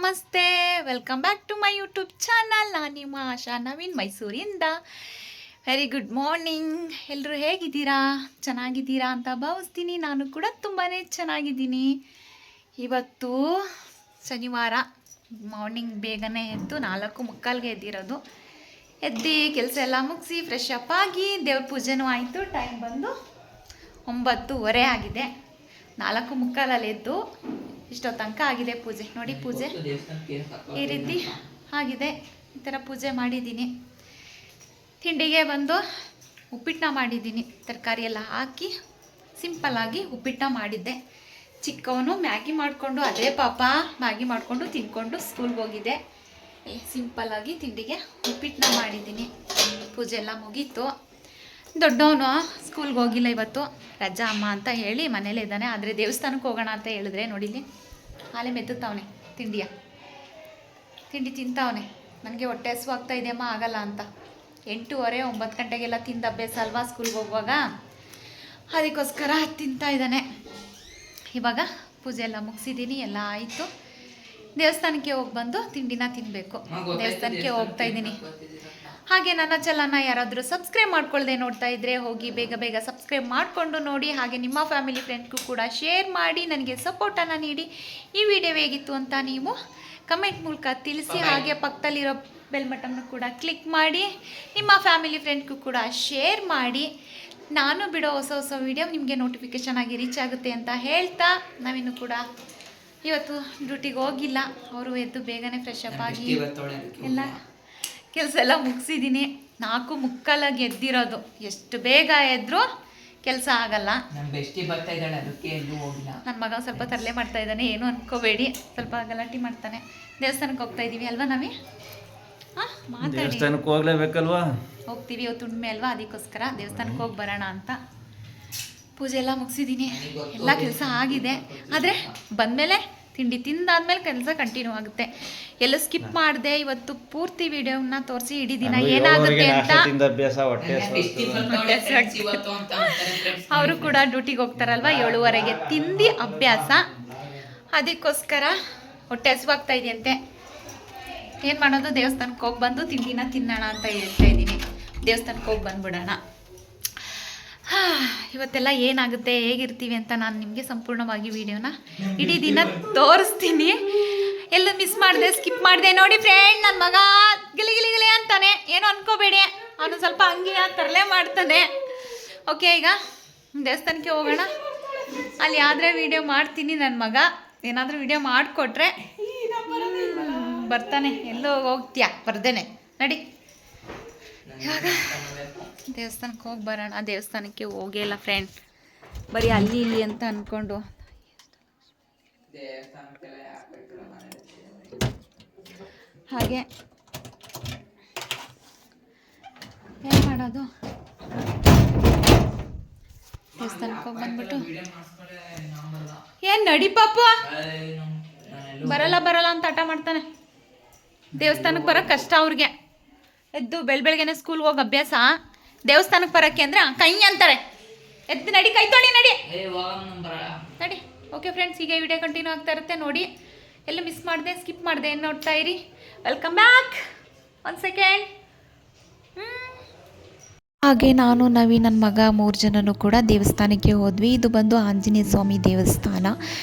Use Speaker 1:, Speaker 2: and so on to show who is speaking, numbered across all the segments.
Speaker 1: ನಮಸ್ತೆ, welcome back to my YouTube channel. ನಾನು ನಿಮ್ಮ ಆಶಾ ನವೀನ್ ಮೈಸೂರಿಂದ. Very good morning. ಎಲ್ಲರೂ ಹೇಗಿದ್ದೀರಾ? ಚೆನ್ನಾಗಿದ್ದೀರಾ ಅಂತ ಭಾವಿಸ್ತೀನಿ. ನಾನು ಕೂಡ ತುಂಬಾ ಚೆನ್ನಾಗಿದ್ದೀನಿ. ಇವತ್ತು ಶನಿವಾರ ಮಾರ್ನಿಂಗ್ ಬೇಗನೆ ಎದ್ದು 4:45ಗೆ ಎದ್ದಿರೋದು. ಎದ್ದು ಕೆಲಸ ಎಲ್ಲ ಮುಗಿಸಿ ಫ್ರೆಶ್ ಅಪ್ ಆಗಿ ದೇವ್ರ ಪೂಜೆನೂ ಆಯಿತು. ಟೈಮ್ ಬಂದು 9:30 ಆಗಿದೆ. 4:45 ಎದ್ದು ಇಷ್ಟೋ ತನಕ ಆಗಿದೆ ಪೂಜೆ. ನೋಡಿ, ಪೂಜೆ ಈ ರೀತಿ ಆಗಿದೆ. ಈ ಥರ ಪೂಜೆ ಮಾಡಿದ್ದೀನಿ. ತಿಂಡಿಗೆ ಬಂದು ಉಪ್ಪಿಟ್ಟನ್ನ ಮಾಡಿದ್ದೀನಿ. ತರಕಾರಿ ಎಲ್ಲ ಹಾಕಿ ಸಿಂಪಲ್ಲಾಗಿ ಉಪ್ಪಿಟ್ಟನ್ನ ಮಾಡಿದ್ದೆ. ಚಿಕ್ಕವನು ಮ್ಯಾಗಿ ಮಾಡಿಕೊಂಡು, ಅದೇ ಪಾಪ ಮ್ಯಾಗಿ ಮಾಡಿಕೊಂಡು ತಿನ್ಕೊಂಡು ಸ್ಕೂಲ್ಗೆ ಹೋಗಿದೆ. ಸಿಂಪಲ್ಲಾಗಿ ತಿಂಡಿಗೆ ಉಪ್ಪಿಟ್ಟನ್ನ ಮಾಡಿದ್ದೀನಿ. ಪೂಜೆ ಎಲ್ಲ ಮುಗೀತು. ದೊಡ್ಡವನು ಸ್ಕೂಲ್ಗೆ ಹೋಗಿಲ್ಲ, ಇವತ್ತು ರಜಾ ಅಮ್ಮ ಅಂತ ಹೇಳಿ ಮನೇಲೇ ಇದ್ದಾನೆ. ಆದರೆ ದೇವಸ್ಥಾನಕ್ಕೆ ಹೋಗೋಣ ಅಂತ ಹೇಳಿದ್ರೆ ನೋಡಿಲಿ ಹಾಲೆ ಮೆತ್ತುತ್ತವನೆ. ತಿಂಡಿ ತಿಂತಾವನೆ. ನನಗೆ ಹೊಟ್ಟೆ ಹಸುವಾಗ್ತಾ ಇದೆಯಮ್ಮ, ಆಗಲ್ಲ ಅಂತ. 8:30 9 ಗಂಟೆಗೆಲ್ಲ ತಿಂದು ಅಭ್ಯಾಸ ಅಲ್ವಾ ಸ್ಕೂಲ್ಗೆ ಹೋಗುವಾಗ, ಅದಕ್ಕೋಸ್ಕರ ತಿಂತಾ ಇದ್ದಾನೆ. ಇವಾಗ ಪೂಜೆ ಎಲ್ಲ ಮುಗಿಸಿದ್ದೀನಿ, ಎಲ್ಲ ಆಯಿತು. ದೇವಸ್ಥಾನಕ್ಕೆ ಹೋಗಿ ಬಂದು ತಿಂಡಿನ ತಿನ್ನಬೇಕು. ದೇವಸ್ಥಾನಕ್ಕೆ ಹೋಗ್ತಾ ಇದ್ದೀನಿ. ಹಾಗೆ ನನ್ನ ಚಾನಲ್ನ ಯಾರಾದರೂ ಸಬ್ಸ್ಕ್ರೈಬ್ ಮಾಡ್ಕೊಳ್ಳದೆ ನೋಡ್ತಾ ಇದ್ದರೆ ಹೋಗಿ ಬೇಗ ಬೇಗ ಸಬ್ಸ್ಕ್ರೈಬ್ ಮಾಡಿಕೊಂಡು ನೋಡಿ. ಹಾಗೆ ನಿಮ್ಮ ಫ್ಯಾಮಿಲಿ ಫ್ರೆಂಡ್ಗೂ ಕೂಡ ಶೇರ್ ಮಾಡಿ ನನಗೆ ಸಪೋರ್ಟನ್ನು ನೀಡಿ. ಈ ವಿಡಿಯೋ ಹೇಗಿತ್ತು ಅಂತ ನೀವು ಕಮೆಂಟ್ ಮೂಲಕ ತಿಳಿಸಿ. ಹಾಗೆ ಪಕ್ಕದಲ್ಲಿರೋ ಬೆಲ್ ಬಟನ್ನು ಕೂಡ ಕ್ಲಿಕ್ ಮಾಡಿ ನಿಮ್ಮ ಫ್ಯಾಮಿಲಿ ಫ್ರೆಂಡ್ಗೂ ಕೂಡ ಶೇರ್ ಮಾಡಿ. ನಾನು ಬಿಡೋ ಹೊಸ ಹೊಸ ವಿಡಿಯೋ ನಿಮಗೆ ನೋಟಿಫಿಕೇಷನ್ ಆಗಿ ರೀಚ್ ಆಗುತ್ತೆ ಅಂತ ಹೇಳ್ತಾ, ನಾವಿನ್ನು ಕೂಡ ಇವತ್ತು ಡ್ಯೂಟಿಗೆ ಹೋಗಿಲ್ಲ. ಅವರು ಎದ್ದು ಬೇಗನೆ ಫ್ರೆಶ್ ಅಪ್ ಆಗಿ ಎಲ್ಲ ಕೆಲಸ ಎಲ್ಲ ಮುಗಿಸಿದ್ದೀನಿ. 4:45 ಎದ್ದಿರೋದು. ಎಷ್ಟು ಬೇಗ ಎದ್ದರೂ ಕೆಲಸ ಆಗಲ್ಲ. ನನ್ನ ಮಗ ಸ್ವಲ್ಪ ತರಲೆ ಮಾಡ್ತಾ ಇದ್ದಾನೆ, ಏನು ಅನ್ಕೋಬೇಡಿ. ಸ್ವಲ್ಪ ಗಲಾಟೆ ಮಾಡ್ತಾನೆ. ದೇವಸ್ಥಾನಕ್ಕೆ ಹೋಗ್ತಾ ಇದ್ದೀವಿ ಅಲ್ವಾ ನಾವೇ? ಮಾತಾಡಿ.
Speaker 2: ದೇವಸ್ಥಾನಕ್ಕೆ ಹೋಗ್ಲೇಬೇಕಲ್ವಾ?
Speaker 1: ಹೋಗ್ತೀವಿ, ಇವತ್ತು ಹುಣ್ಣಿಮೆ ಅಲ್ವಾ, ಅದಕ್ಕೋಸ್ಕರ ದೇವಸ್ಥಾನಕ್ಕೆ ಹೋಗಿ ಬರೋಣ ಅಂತ. ಪೂಜೆ ಎಲ್ಲ ಮುಗಿಸಿದ್ದೀನಿ, ಎಲ್ಲ ಕೆಲಸ ಆಗಿದೆ. ಆದರೆ ಬಂದಮೇಲೆ ತಿಂಡಿ ತಿಂದಾದ್ಮೇಲೆ ಕೆಲಸ ಕಂಟಿನ್ಯೂ ಆಗುತ್ತೆ. ಎಲ್ಲ ಸ್ಕಿಪ್ ಮಾಡಿದೆ. ಇವತ್ತು ಪೂರ್ತಿ ವಿಡಿಯೋನ ತೋರಿಸಿ ಇಡೀ ದಿನ ಏನಾಗುತ್ತೆ ಅಂತ. ಅವರು ಕೂಡ ಡ್ಯೂಟಿಗೆ ಹೋಗ್ತಾರಲ್ವ, 7:30ಗೆ ತಿಂದು ಅಭ್ಯಾಸ. ಅದಕ್ಕೋಸ್ಕರ ಹೊಟ್ಟೆ ಹಸುವಾಗ್ತಾ ಇದೆಯಂತೆ. ಏನು ಮಾಡೋದು, ದೇವಸ್ಥಾನಕ್ಕೆ ಹೋಗಿ ಬಂದು ತಿಂಡಿನ ತಿನ್ನೋಣ ಅಂತ ಹೇಳ್ತಾ ಇದ್ದೀನಿ. ದೇವಸ್ಥಾನಕ್ಕೆ ಹೋಗಿ ಬಂದ್ಬಿಡೋಣ. ಇವತ್ತೆಲ್ಲ ಏನಾಗುತ್ತೆ, ಹೇಗಿರ್ತೀವಿ ಅಂತ ನಾನು ನಿಮಗೆ ಸಂಪೂರ್ಣವಾಗಿ ವಿಡಿಯೋನ ಇಡೀ ದಿನ ತೋರಿಸ್ತೀನಿ. ಎಲ್ಲ ಮಿಸ್ ಮಾಡಿದೆ, ಸ್ಕಿಪ್ ಮಾಡಿದೆ. ನೋಡಿ ಫ್ರೆಂಡ್, ನನ್ನ ಮಗ ಗಿಲಿ ಗಿಲಿ ಗಿಲಿ ಅಂತಾನೆ, ಏನು ಅನ್ಕೋಬೇಡಿ. ಅವನು ಸ್ವಲ್ಪ ಹಂಗೆ ತರಲೆ ಮಾಡ್ತಾನೆ. ಓಕೆ, ಈಗ ದೇವಸ್ಥಾನಕ್ಕೆ ಹೋಗೋಣ. ಅಲ್ಲಿ ಆದರೆ ವಿಡಿಯೋ ಮಾಡ್ತೀನಿ. ನನ್ನ ಮಗ ಏನಾದರೂ ವಿಡಿಯೋ ಮಾಡಿಕೊಟ್ರೆ ಬರ್ತಾನೆ. ಎಲ್ಲೋ ಹೋಗ್ತೀಯಾ ಬರ್ದೇನೆ, ನಡಿ. ಇವಾಗ ದೇವಸ್ಥಾನಕ್ಕೆ ಹೋಗಿ ಬರೋಣ. ದೇವಸ್ಥಾನಕ್ಕೆ ಹೋಗೇ ಇಲ್ಲ ಫ್ರೆಂಡ್, ಬರೀ ಅಲ್ಲಿ ಇಲ್ಲಿ ಅಂತ ಅಂದ್ಕೊಂಡು. ಹಾಗೆ ಏನು ಮಾಡೋದು, ದೇವಸ್ಥಾನಕ್ಕೆ ಹೋಗಿ ಬಂದ್ಬಿಟ್ಟು ಏನು ನಡಿ ಪಾಪ, ಬರಲ್ಲ ಅಂತ ಹಠ ಮಾಡ್ತಾನೆ. ದೇವಸ್ಥಾನಕ್ಕೆ ಬರೋಕ್ಕೆ ಕಷ್ಟ ಅವ್ರಿಗೆ. ಎದ್ದು ಬೆಳಗ್ಗೆನೆ ಸ್ಕೂಲ್ಗೆ ಹೋಗಿ ಅಭ್ಯಾಸ. ದೇವಸ್ಥಾನಕ್ಕೆ ಬರೋಕ್ಕೆ ಅಂದ್ರೆ ಕೈ ಅಂತಾರೆ. ಎದ್ದು ನಡಿ, ಕೈ ತೊಳಿ, ನಡಿ. ಓಕೆ ಫ್ರೆಂಡ್ಸ್, ಹೀಗೆ ವಿಡಿಯೋ ಕಂಟಿನ್ಯೂ ಆಗ್ತಾ ಇರುತ್ತೆ ನೋಡಿ. ಎಲ್ಲ ಮಿಸ್ ಮಾಡಿದೆ, ಸ್ಕಿಪ್ ಮಾಡಿದೆ, ಏನು ನೋಡ್ತಾ ಇರಿ. Welcome back. 1 ಸೆಕೆಂಡ್.
Speaker 3: ಹಾಗೆ ನಾನು ನವೀನ್ ನನ್ನ ಮಗ 3 ಜನನೂ ಕೂಡ ದೇವಸ್ಥಾನಕ್ಕೆ ಹೋದ್ವಿ. ಇದು ಬಂದು ಆಂಜನೇಯ ಸ್ವಾಮಿ ದೇವಸ್ಥಾನ.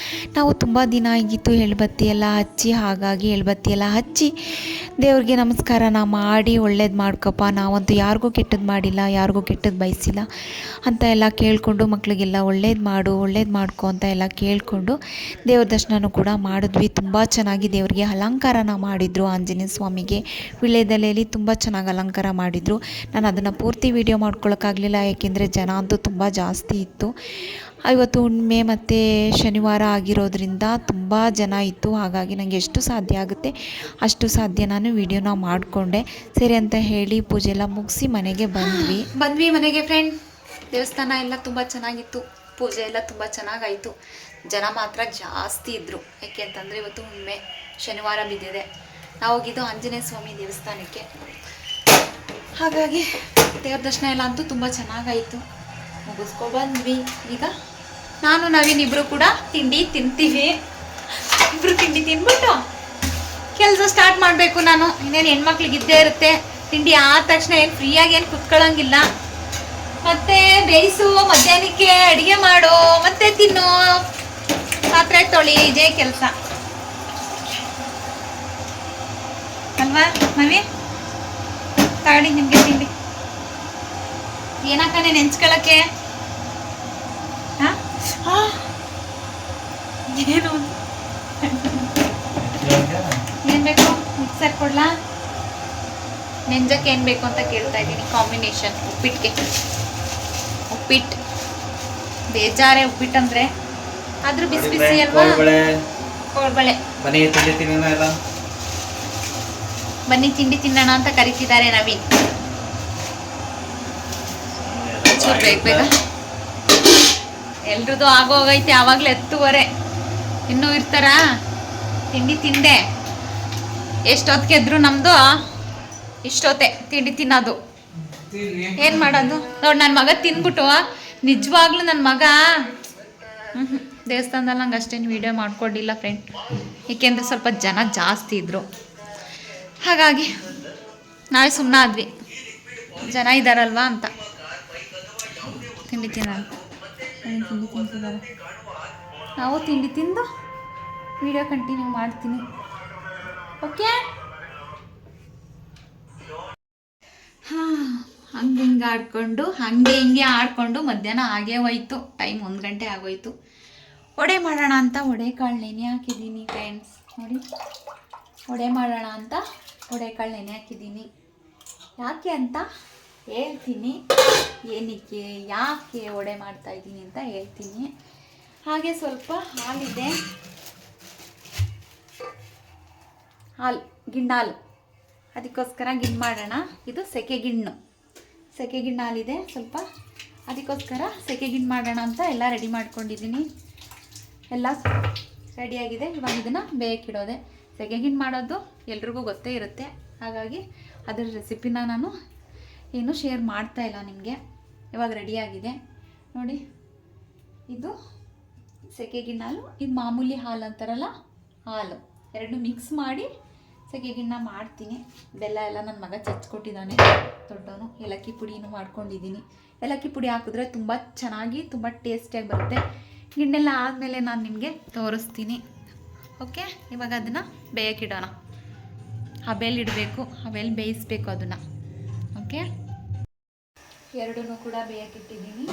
Speaker 3: ನಾವು ತುಂಬ ದಿನ ಆಗಿತ್ತು ಎಳ್ಬತ್ತಿ ಎಲ್ಲ ಹಚ್ಚಿ, ಹಾಗಾಗಿ ಎಳ್ಬತ್ತಿ ಎಲ್ಲ ಹಚ್ಚಿ ದೇವ್ರಿಗೆ ನಮಸ್ಕಾರನ ಮಾಡಿ, ಒಳ್ಳೇದು ಮಾಡ್ಕಪ್ಪ, ನಾವಂತೂ ಯಾರಿಗೂ ಕೆಟ್ಟದ್ದು ಮಾಡಿಲ್ಲ, ಯಾರಿಗೂ ಕೆಟ್ಟದ್ದು ಬಯಸಿಲ್ಲ ಅಂತ ಎಲ್ಲ ಕೇಳಿಕೊಂಡು, ಮಕ್ಕಳಿಗೆಲ್ಲ ಒಳ್ಳೇದು ಮಾಡ್ಕೊ ಅಂತ ಎಲ್ಲ ಕೇಳಿಕೊಂಡು ದೇವ್ರ ದರ್ಶನನೂ ಕೂಡ ಮಾಡಿದ್ವಿ. ತುಂಬ ಚೆನ್ನಾಗಿ ದೇವರಿಗೆ ಅಲಂಕಾರನ ಮಾಡಿದರು. ಆಂಜನೇಯ ಸ್ವಾಮಿಗೆ ವಿಳ್ಯದೆಲೆಯಲ್ಲಿ ತುಂಬ ಚೆನ್ನಾಗಿ ಅಲಂಕಾರ ಮಾಡಿದರು. ನಾನು ಅದನ್ನು ಪೂರ್ತಿ ವಿಡಿಯೋ ಮಾಡ್ಕೊಳ್ಳೋಕ್ಕಾಗಲಿಲ್ಲ, ಏಕೆಂದರೆ ಜನ ಅಂತೂ ತುಂಬ ಜಾಸ್ತಿ ಇತ್ತು. ಇವತ್ತು ಹುಣ್ಣಿಮೆ ಮತ್ತು ಶನಿವಾರ ಆಗಿರೋದ್ರಿಂದ ತುಂಬ ಜನ ಇತ್ತು. ಹಾಗಾಗಿ ನನಗೆ ಎಷ್ಟು ಸಾಧ್ಯ ಆಗುತ್ತೆ ಅಷ್ಟು ಸಾಧ್ಯ ನಾನು ವಿಡಿಯೋನ ಮಾಡಿಕೊಂಡೆ. ಸರಿ ಅಂತ ಹೇಳಿ ಪೂಜೆ ಎಲ್ಲ ಮುಗಿಸಿ ಮನೆಗೆ ಬಂದ್ವಿ
Speaker 1: ಮನೆಗೆ ಫ್ರೆಂಡ್. ದೇವಸ್ಥಾನ ಎಲ್ಲ ತುಂಬ ಚೆನ್ನಾಗಿತ್ತು, ಪೂಜೆ ಎಲ್ಲ ತುಂಬ ಚೆನ್ನಾಗಾಯಿತು. ಜನ ಮಾತ್ರ ಜಾಸ್ತಿ ಇದ್ದರು. ಯಾಕೆ ಅಂತಂದರೆ ಇವತ್ತು ಹುಣ್ಣಿಮೆ, ಶನಿವಾರ ಬಿದ್ದಿದೆ. ನಾವು ಹೋಗಿದ್ದು ಆಂಜನೇಯ ಸ್ವಾಮಿ ದೇವಸ್ಥಾನಕ್ಕೆ. ಹಾಗಾಗಿ ದೇವ್ರ ದರ್ಶನ ಎಲ್ಲ ಅಂತೂ ತುಂಬ ಚೆನ್ನಾಗಾಯಿತು. ಮುಗಿಸ್ಕೊಬಂದ್ವಿ. ಈಗ ನಾನು ನವೀನ್ ಇಬ್ಬರು ಕೂಡ ತಿಂಡಿ ತಿಂತೀವಿ. ಇಬ್ಬರು ತಿಂಡಿ ತಿಂದ್ಬಿಟ್ಟು ಸ್ಟಾರ್ಟ್ ಮಾಡಬೇಕು ನಾನು. ಇನ್ನೇನು ಹೆಣ್ಮಕ್ಳಿಗೆ ಇದ್ದೇ ಇರುತ್ತೆ, ತಿಂಡಿ ಆದ ತಕ್ಷಣ ಏನು ಫ್ರೀಯಾಗಿ ಏನು ಕುತ್ಕೊಳ್ಳೋಂಗಿಲ್ಲ. ಮತ್ತೆ ಬೇಯಿಸು, ಮಧ್ಯಾಹ್ನಕ್ಕೆ ಅಡುಗೆ ಮಾಡು, ಮತ್ತೆ ತಿನ್ನು, ಪಾತ್ರೆ ತೊಳಿ, ಇದೇ ಕೆಲಸ ಅಲ್ವಾ ಮಮ್ಮಿ? ತಗೊಳ್ಳಿ ನಿಮಗೆ ತಿಂಡಿ. ಏನಕ್ಕನೆ ನೆಂಚ್ಕೊಳಕ್ಕೆ? ಏನು ಏನ್ ಬೇಕು? ಮಿಕ್ಸರ್ ಕೊಡ್ಲಾ? ನೆಂಜಕ್ಕೆ ಏನ್ ಬೇಕು ಅಂತ ಕೇಳ್ತಾ ಇದ್ದೀನಿ. ಕಾಂಬಿನೇಷನ್ ಉಪ್ಪಿಟ್ಟಿಗೆ. ಉಪ್ಪಿಟ್ಟು ಬೇಜಾರೇ ಉಪ್ಪಿಟ್ಟಂದ್ರೆ, ಆದ್ರೂ ಬಿಸಿ ಬಿಸಿ ಅಲ್ವಾ? ಕೋಳ್ಬಳೆ. ಬನ್ನಿ ತಿಂಡಿ ತಿನ್ನೋಣ ಅಂತ ಕರಿತಿದ್ದಾರೆ ನವೀನ್. ಚೂರು ಬೇಗ ಬೇಗ. ಎಲ್ರದ್ದು ಆಗೋಗೈತೆ, ಆವಾಗಲೇ 10:15. ಇನ್ನೂ ಇರ್ತಾರಾ? ತಿಂಡಿ ತಿಂದೆ ಎಷ್ಟೊತ್ತಿಗೆ ಎದ್ರು ನಮ್ದು ಇಷ್ಟೊತ್ತೆ ತಿಂಡಿ ತಿನ್ನೋದು. ಏನು ಮಾಡೋದು ನೋಡಿ, ನನ್ನ ಮಗ ತಿನ್ಬಿಟ್ಟು ನಿಜವಾಗ್ಲೂ ನನ್ನ ಮಗ ದೇವಸ್ಥಾನದಲ್ಲಿ ನಂಗೆ ಅಷ್ಟೇನು ವೀಡಿಯೋ ಮಾಡ್ಕೊಂಡಿಲ್ಲ ಫ್ರೆಂಡ್, ಏಕೆಂದರೆ ಸ್ವಲ್ಪ ಜನ ಜಾಸ್ತಿ ಇದ್ದರು. ಹಾಗಾಗಿ ನಾಳೆ ಸುಮ್ಮನೆ ಆದ್ವಿ, ಜನ ಇದ್ದಾರಲ್ವಾ ಅಂತ. ತಿಂಡಿ ತಿನ್ನೋಣ. ತಿಂಡಿ ತಿಂತಿದ್ದಾರೆ. ನಾವು ತಿಂಡಿ ತಿಂದು ವಿಡಿಯೋ ಕಂಟಿನ್ಯೂ ಮಾಡ್ತೀನಿ. ಓಕೆ? ಹಾಂ, ಹಂಗೆ ಹಿಂಗೆ ಆಡ್ಕೊಂಡು ಹಂಗೆ ಹಿಂಗೆ ಆಡ್ಕೊಂಡು ಮಧ್ಯಾಹ್ನ ಆಗೇ ಹೋಯ್ತು. ಟೈಮ್ 1 ಗಂಟೆ ಆಗೋಯ್ತು. ವಡೆ ಮಾಡೋಣ ಅಂತ ವಡೆ ಕಾಳು ನೆನೆ ಹಾಕಿದ್ದೀನಿ ಫ್ರೆಂಡ್ಸ್. ನೋಡಿ, ವಡೆ ಮಾಡೋಣ ಅಂತ ವಡೆ ಕಾಳು ನೆನೆ ಹಾಕಿದ್ದೀನಿ. ಯಾಕೆ ಅಂತ ಹೇಳ್ತೀನಿ, ಏನಕ್ಕೆ ಯಾಕೆ ವಡೆ ಮಾಡ್ತಾಯಿದ್ದೀನಿ ಅಂತ ಹೇಳ್ತೀನಿ. ಹಾಗೆ ಸ್ವಲ್ಪ ಹಾಲಿದೆ, ಹಾಲು ಗಿಣ್ಣಾಲು, ಅದಕ್ಕೋಸ್ಕರ ಗಿಣ್ಣು ಮಾಡೋಣ. ಇದು ಸೆಕೆಗಿಣ್ಣು ಹಾಲಿದೆ ಸ್ವಲ್ಪ, ಅದಕ್ಕೋಸ್ಕರ ಸೆಕೆಗಿಣ್ಣು ಮಾಡೋಣ ಅಂತ ಎಲ್ಲ ರೆಡಿ ಮಾಡ್ಕೊಂಡಿದ್ದೀನಿ. ಎಲ್ಲ ರೆಡಿಯಾಗಿದೆ. ಇವಾಗ ಇದನ್ನು ಬೇಯಕ್ಕಿಡೋದೆ. ಸೆಕೆಗಿಣ್ಣು ಮಾಡೋದು ಎಲ್ರಿಗೂ ಗೊತ್ತೇ ಇರುತ್ತೆ, ಹಾಗಾಗಿ ಅದರ ರೆಸಿಪಿನ ನಾನು ಏನು ಶೇರ್ ಮಾಡ್ತಾಯಿಲ್ಲ ನಿಮಗೆ. ಇವಾಗ ರೆಡಿಯಾಗಿದೆ ನೋಡಿ. ಇದು ಸೆಕೆಗಿಣ್ಣು ಹಾಲು, ಇದು ಮಾಮೂಲಿ ಹಾಲು ಅಂತಾರಲ್ಲ ಹಾಲು, ಎರಡು ಮಿಕ್ಸ್ ಮಾಡಿ ಸೆಕೆಗಿಣ್ಣ ಮಾಡ್ತೀನಿ. ಬೆಲ್ಲ ಎಲ್ಲ ನನ್ನ ಮಗ ಚಚ್ಕೊಟ್ಟಿದ್ದಾನೆ ದೊಡ್ಡವನು. ಏಲಕ್ಕಿ ಪುಡಿನೂ ಮಾಡ್ಕೊಂಡಿದ್ದೀನಿ. ಏಲಕ್ಕಿ ಪುಡಿ ಹಾಕಿದ್ರೆ ತುಂಬ ಚೆನ್ನಾಗಿ ತುಂಬ ಟೇಸ್ಟಿಯಾಗಿ ಬರುತ್ತೆ. ಗಿಣ್ಣೆಲ್ಲ ಆದಮೇಲೆ ನಾನು ನಿಮಗೆ ತೋರಿಸ್ತೀನಿ. ಓಕೆ, ಇವಾಗ ಅದನ್ನು ಬೇಯಕ್ಕಿಡೋಣ. ಹಬೆಯಲ್ಲಿ ಇಡಬೇಕು, ಹಬೆಯಲ್ಲಿ ಬೇಯಿಸ್ಬೇಕು ಅದನ್ನು. ಓಕೆ, ಎರಡೂ ಕೂಡ ಬೇಯಕ್ಕಿಟ್ಟಿದ್ದೀನಿ.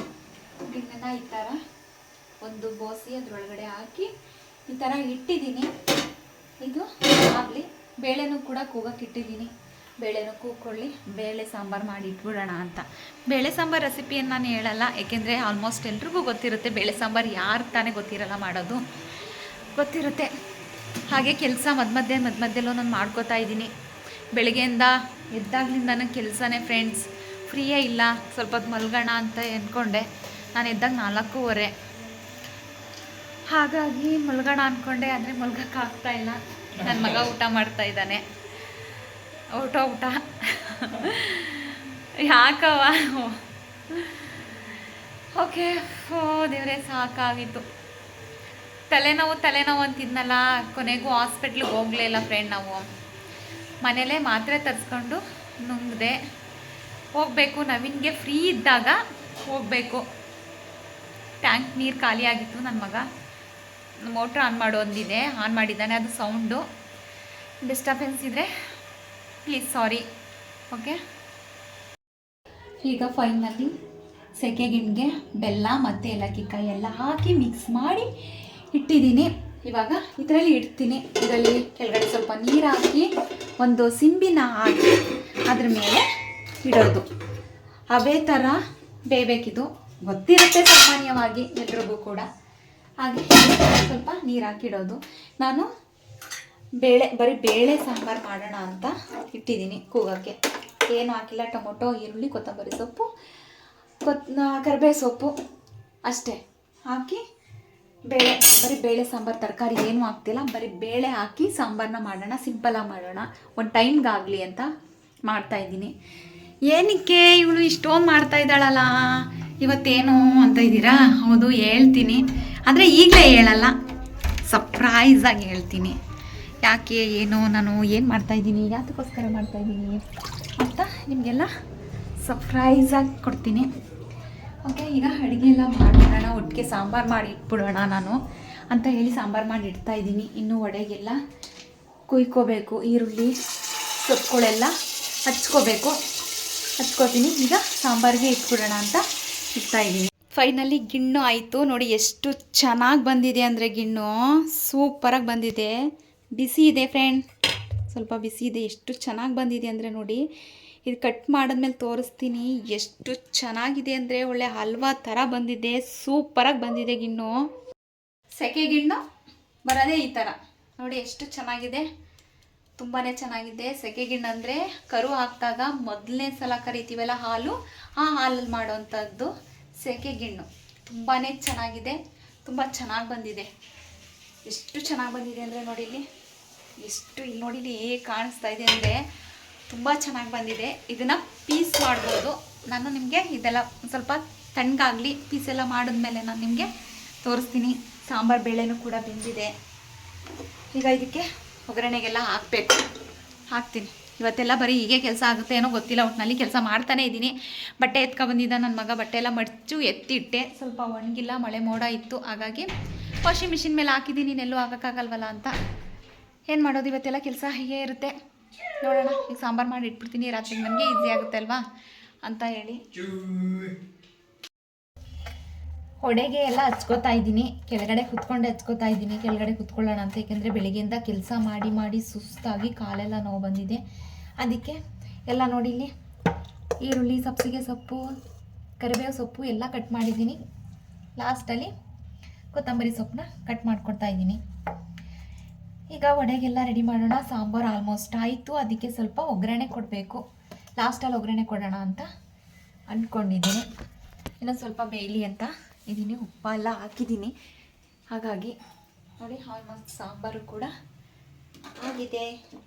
Speaker 1: ಗಿಣ್ಣೆನ ಈ ಥರ ಒಂದು ಬೋಸಿ ಅದರೊಳಗಡೆ ಹಾಕಿ ಈ ಥರ ಇಟ್ಟಿದ್ದೀನಿ. ಇದು ಆಗಲಿ. ಬೇಳೆನೂ ಕೂಡ ಕೂಗಕ್ಕೆ ಇಟ್ಟಿದ್ದೀನಿ. ಬೇಳೆನೂ ಕೂಗ್ಕೊಳ್ಳಿ, ಬೇಳೆ ಸಾಂಬಾರು ಮಾಡಿ ಇಟ್ಬಿಡೋಣ ಅಂತ. ಬೇಳೆ ಸಾಂಬಾರು ರೆಸಿಪಿಯನ್ನು ನಾನು ಹೇಳಲ್ಲ, ಏಕೆಂದರೆ ಆಲ್ಮೋಸ್ಟ್ ಎಲ್ರಿಗೂ ಗೊತ್ತಿರುತ್ತೆ. ಬೇಳೆ ಸಾಂಬಾರು ಯಾರು ತಾನೇ ಗೊತ್ತಿರಲ್ಲ, ಮಾಡೋದು ಗೊತ್ತಿರುತ್ತೆ. ಹಾಗೆ ಕೆಲಸ ಮಧ್ಯೆಲ್ಲೂ ನಾನು ಮಾಡ್ಕೋತಾ ಇದ್ದೀನಿ. ಬೆಳಗ್ಗೆಯಿಂದ ಎದ್ದಾಗ್ಲಿಂದನೂ ಕೆಲಸನೇ ಫ್ರೆಂಡ್ಸ್, ಫ್ರೀಯೇ ಇಲ್ಲ. ಸ್ವಲ್ಪ ಹೊತ್ತು ಮಲ್ಗೋಣ ಅಂತ ಅಂದ್ಕೊಂಡೆ. ನಾನು ಎದ್ದಾಗ 4:15. ಹಾಗಾಗಿ ಮಲ್ಗೋಣ ಅಂದ್ಕೊಂಡೆ, ಆದರೆ ಮಲ್ಗೋಕ್ಕಾಗ್ತಾಯಿಲ್ಲ. ನನ್ನ ಮಗ ಊಟ ಮಾಡ್ತಾ ಇದ್ದಾನೆ. ಊಟ ಯಾಕವ? ಓಕೆ, ದೇವರೇ ಸಾಕಾಗಿತ್ತು. ತಲೆನೋವು ಅಂತಿದ್ನಲ್ಲ, ಕೊನೆಗೂ ಹಾಸ್ಪಿಟ್ಲಿಗೆ ಹೋಗಲೇ ಇಲ್ಲ ಫ್ರೆಂಡ್. ನಾವು ಮನೇಲೇ ಮಾತ್ರೆ ತರಿಸ್ಕೊಂಡು ನುಂಗಿದೆ. ಹೋಗಬೇಕು, ನವೀನ್ಗೆ ಫ್ರೀ ಇದ್ದಾಗ ಹೋಗಬೇಕು. ಟ್ಯಾಂಕ್ ನೀರು ಖಾಲಿ ಆಗಿತ್ತು. ನನ್ನ ಮಗ ಮೋಟ್ರ್ ಆನ್ ಮಾಡೋದಿದೆ, ಆನ್ ಮಾಡಿದ್ದಾನೆ. ಅದು ಸೌಂಡು ಡಿಸ್ಟರ್ಬೆನ್ಸ್ ಇದ್ದರೆ ಪ್ಲೀಸ್ ಸಾರಿ. ಓಕೆ, ಈಗ ಫೈನಲಿ ಸೆಕೆಗಿಣ್ಣಿಗೆ ಬೆಲ್ಲ ಮತ್ತು ಏಲಕ್ಕಿ ಕಾಯಿ ಎಲ್ಲ ಹಾಕಿ ಮಿಕ್ಸ್ ಮಾಡಿ ಇಟ್ಟಿದ್ದೀನಿ. ಇವಾಗ ಇದರಲ್ಲಿ ಇಡ್ತೀನಿ. ಇದರಲ್ಲಿ ಕೆಳಗಡೆ ಸ್ವಲ್ಪ ನೀರು ಹಾಕಿ ಒಂದು ಸಿಂಬಿನ ಹಾಕಿ ಅದ್ರ ಮೇಲೆ ಇಡೋದು. ಅವೇ ಥರ ಬೇಯಬೇಕಿದು, ಗೊತ್ತಿರುತ್ತೆ ಸಾಮಾನ್ಯವಾಗಿ ಎಲ್ರಿಗೂ ಕೂಡ. ಹಾಗೆ ಸ್ವಲ್ಪ ನೀರು ಹಾಕಿಡೋದು. ನಾನು ಬರೀ ಬೇಳೆ ಸಾಂಬಾರು ಮಾಡೋಣ ಅಂತ ಇಟ್ಟಿದ್ದೀನಿ ಕೂಗೋಕ್ಕೆ. ಏನು ಹಾಕಿಲ್ಲ, ಟೊಮೊಟೊ, ಈರುಳ್ಳಿ, ಕೊತ್ತಂಬರಿ ಸೊಪ್ಪು, ಕರಿಬೇವು ಸೊಪ್ಪು ಅಷ್ಟೇ ಹಾಕಿ ಬರೀ ಬೇಳೆ ಸಾಂಬಾರು, ತರಕಾರಿ ಏನೂ ಹಾಕ್ತಿಲ್ಲ, ಬರೀ ಬೇಳೆ ಹಾಕಿ ಸಾಂಬಾರನ್ನ ಮಾಡೋಣ, ಸಿಂಪಲಾಗಿ ಮಾಡೋಣ, ಒಂದು ಟೈಮ್ಗಾಗಲಿ ಅಂತ ಮಾಡ್ತಾಯಿದ್ದೀನಿ. ಏನಕ್ಕೆ ಇವಳು ಇಷ್ಟೊಂದು ಮಾಡ್ತಾ ಇದ್ದಾಳಲ್ಲ ಇವತ್ತೇನು ಅಂತ ಇದ್ದೀರಾ? ಹೌದು, ಹೇಳ್ತೀನಿ. ಆದರೆ ಈಗಲೇ ಹೇಳಲ್ಲ, ಸರ್ಪ್ರೈಸಾಗಿ ಹೇಳ್ತೀನಿ. ಯಾಕೆ ಏನು ನಾನು ಏನು ಮಾಡ್ತಾಯಿದ್ದೀನಿ, ಯಾತಕ್ಕೋಸ್ಕರ ಮಾಡ್ತಾಯಿದ್ದೀನಿ ಅಂತ ನಿಮಗೆಲ್ಲ ಸರ್ಪ್ರೈಸಾಗಿ ಕೊಡ್ತೀನಿ. ಓಕೆ, ಈಗ ಅಡುಗೆ ಎಲ್ಲ ಮಾಡಿಬಿಡೋಣ, ಒಟ್ಟಿಗೆ ಸಾಂಬಾರು ಮಾಡಿ ಇಟ್ಬಿಡೋಣ ನಾನು ಅಂತ ಹೇಳಿ ಸಾಂಬಾರು ಮಾಡಿ ಇಡ್ತಾಯಿದ್ದೀನಿ. ಇನ್ನು ವಡೆಗೆಲ್ಲ ಕುಯ್ಕೋಬೇಕು, ಈರುಳ್ಳಿ ಸೊಪ್ಪುಗಳೆಲ್ಲ ಹಚ್ಕೋತೀನಿ. ಈಗ ಸಾಂಬಾರಿಗೆ ಇಟ್ಬಿಡೋಣ ಅಂತ ಇಡ್ತಾಯಿದ್ದೀನಿ. ಫೈನಲಿ ಗಿಣ್ಣು ಆಯಿತು ನೋಡಿ, ಎಷ್ಟು ಚೆನ್ನಾಗಿ ಬಂದಿದೆ ಅಂದರೆ ಗಿಣ್ಣು ಸೂಪರಾಗಿ ಬಂದಿದೆ. ಬಿಸಿ ಇದೆ ಫ್ರೆಂಡ್, ಸ್ವಲ್ಪ ಬಿಸಿ ಇದೆ. ಎಷ್ಟು ಚೆನ್ನಾಗಿ ಬಂದಿದೆ ಅಂದರೆ ನೋಡಿ, ಇದು ಕಟ್ ಮಾಡಿದ್ಮೇಲೆ ತೋರಿಸ್ತೀನಿ. ಎಷ್ಟು ಚೆನ್ನಾಗಿದೆ ಅಂದರೆ ಒಳ್ಳೆ ಹಲ್ವಾ ಥರ ಬಂದಿದೆ, ಸೂಪರಾಗಿ ಬಂದಿದೆ ಗಿಣ್ಣು. ಸೆಕೆ ಗಿಣ್ಣು ಬರೋದೇ ಈ ಥರ ನೋಡಿ, ಎಷ್ಟು ಚೆನ್ನಾಗಿದೆ, ತುಂಬಾ ಚೆನ್ನಾಗಿದೆ. ಸೆಕೆ ಗಿಣ್ಣು ಅಂದರೆ ಕರು ಹಾಕಿದಾಗ ಮೊದಲನೇ ಸಲ ಕರಿತೀವಲ್ಲ ಹಾಲು, ಆ ಹಾಲಲ್ಲಿ ಮಾಡೋವಂಥದ್ದು ಸೆಕೆ ಗಿಣ್ಣು. ತುಂಬಾ ಚೆನ್ನಾಗಿದೆ, ತುಂಬ ಚೆನ್ನಾಗಿ ಬಂದಿದೆ. ಎಷ್ಟು ಚೆನ್ನಾಗಿ ಬಂದಿದೆ ಅಂದರೆ ನೋಡಿ ಇಲ್ಲಿ, ಇಲ್ಲಿ ನೋಡಿ ಇಲ್ಲಿ ಹೇಗೆ ಕಾಣಿಸ್ತಾ ಇದೆ ಅಂದರೆ ತುಂಬ ಚೆನ್ನಾಗಿ ಬಂದಿದೆ. ಇದನ್ನು ಪೀಸ್ ಮಾಡ್ಬೋದು. ನಾನು ನಿಮಗೆ ಇದೆಲ್ಲ ಸ್ವಲ್ಪ ತಣ್ಣಗಾಗಲಿ, ಪೀಸೆಲ್ಲ ಮಾಡಿದ್ಮೇಲೆ ನಾನು ನಿಮಗೆ ತೋರಿಸ್ತೀನಿ. ಸಾಂಬಾರು ಬೇಳೆನೂ ಕೂಡ ಬೆಂದಿದೆ. ಈಗ ಇದಕ್ಕೆ ಒಗ್ಗರಣೆಗೆಲ್ಲ ಹಾಕ್ತೀನಿ. ಇವತ್ತೆಲ್ಲ ಬರೀ ಹೀಗೆ ಕೆಲಸ ಆಗುತ್ತೆ ಏನೋ ಗೊತ್ತಿಲ್ಲ, ಒಟ್ಟಿನಲ್ಲಿ ಕೆಲಸ ಮಾಡ್ತಾನೇ ಇದ್ದೀನಿ. ಬಟ್ಟೆ ಎತ್ಕೊಬಂದಿದ್ದ ನನ್ನ ಮಗ, ಬಟ್ಟೆ ಎಲ್ಲ ಎತ್ತಿಟ್ಟೆ. ಸ್ವಲ್ಪ ಒಣಗಿಲ್ಲ, ಮಳೆ ಮೋಡ ಇತ್ತು, ಹಾಗಾಗಿ ವಾಷಿಂಗ್ ಮಿಷಿನ್ ಮೇಲೆ ಹಾಕಿದ್ದೀನಿ. ಎಲ್ಲೂ ಹಾಕೋಕ್ಕಾಗಲ್ವಲ್ಲ ಅಂತ. ಏನು ಮಾಡೋದು, ಇವತ್ತೆಲ್ಲ ಕೆಲಸ ಹೀಗೆ ಇರುತ್ತೆ. ನೋಡೋಣ, ಈಗ ಸಾಂಬಾರು ಮಾಡಿ ಇಟ್ಬಿಡ್ತೀನಿ, ರಾತ್ರಿಗೆ ನನಗೆ ಈಸಿ ಆಗುತ್ತೆ ಅಲ್ವಾ ಅಂತ ಹೇಳಿ. ಹೊಡೆಗೆ ಎಲ್ಲ ಹಚ್ಕೋತಾ ಇದ್ದೀನಿ, ಕೆಳಗಡೆ ಹಚ್ಕೋತಾ ಇದ್ದೀನಿ. ಕೆಳಗಡೆ ಕುತ್ಕೊಳ್ಳೋಣ ಅಂತ, ಏಕೆಂದರೆ ಬೆಳಿಗ್ಗೆಯಿಂದ ಕೆಲಸ ಮಾಡಿ ಸುಸ್ತಾಗಿ ಕಾಲೆಲ್ಲ ನೋವು ಬಂದಿದೆ. ಅದಕ್ಕೆ ಎಲ್ಲ ನೋಡಿ ಇಲ್ಲಿ ಈರುಳ್ಳಿ, ಸಬ್ಸಿಗೆ ಸೊಪ್ಪು, ಕರಿಬೇವು ಸೊಪ್ಪು ಎಲ್ಲ ಕಟ್ ಮಾಡಿದ್ದೀನಿ. ಲಾಸ್ಟಲ್ಲಿ ಕೊತ್ತಂಬರಿ ಸೊಪ್ಪನ್ನ ಕಟ್ ಮಾಡ್ಕೊಡ್ತಾ ಇದ್ದೀನಿ. ಈಗ ವಡೆಗೆಲ್ಲ ರೆಡಿ ಮಾಡೋಣ. ಸಾಂಬಾರು ಆಲ್ಮೋಸ್ಟ್ ಆಯಿತು, ಅದಕ್ಕೆ ಸ್ವಲ್ಪ ಒಗ್ಗರಣೆ ಕೊಡಬೇಕು. ಲಾಸ್ಟಲ್ಲಿ ಒಗ್ಗರಣೆ ಕೊಡೋಣ ಅಂತ ಅಂದ್ಕೊಂಡಿದ್ದೀನಿ. ಇನ್ನೊಂದು ಸ್ವಲ್ಪ ಬೇಯಲಿ ಅಂತ ಇದೀನಿ, ಉಪ್ಪೆಲ್ಲ ಹಾಕಿದ್ದೀನಿ. ಹಾಗಾಗಿ ನೋಡಿ, ಆಲ್ಮೋಸ್ಟ್ ಸಾಂಬಾರು ಕೂಡ ಆಗಿದೆ.